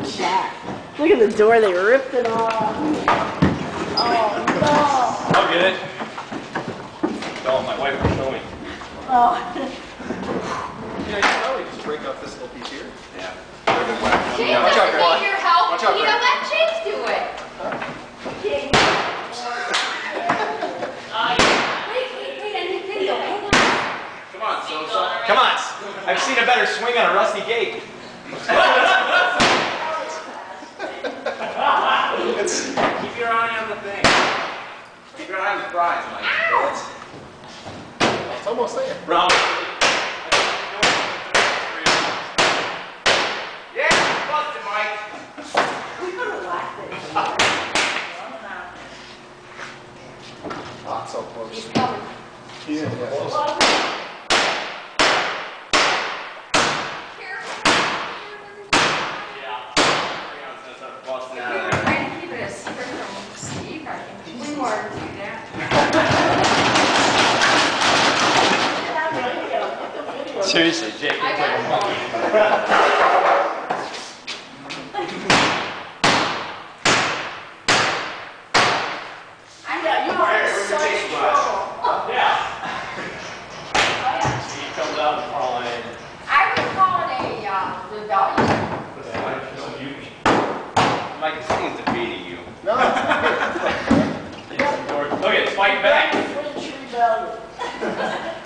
good shot. Look at the door, they ripped it off. Oh no. I'll get it. No, my wife will show me. Oh. Yeah, you can probably just break up this little piece here. Yeah. Chase doesn't need your help. Watch out, You Greg. know, let Chase do it. King. Wait, I need video. Hang on. Come on, Come on. I've seen a better swing on a rusty gate. Keep your eye on the thing. Keep your eye on the prize, Mike. It's almost there. Round. Yeah, busted, Mike. We could have laughed at it. Ah, so close. He's coming. Yeah. We were trying to keep it a secret from Steve. I think we wanted to do that. Seriously, Jake. I got it. Yeah, you are in such trouble. Yeah. He comes out and calling in. I was calling a rebellion. Mike, someone's defeating you. No. Look at it, fight back. French rebellion.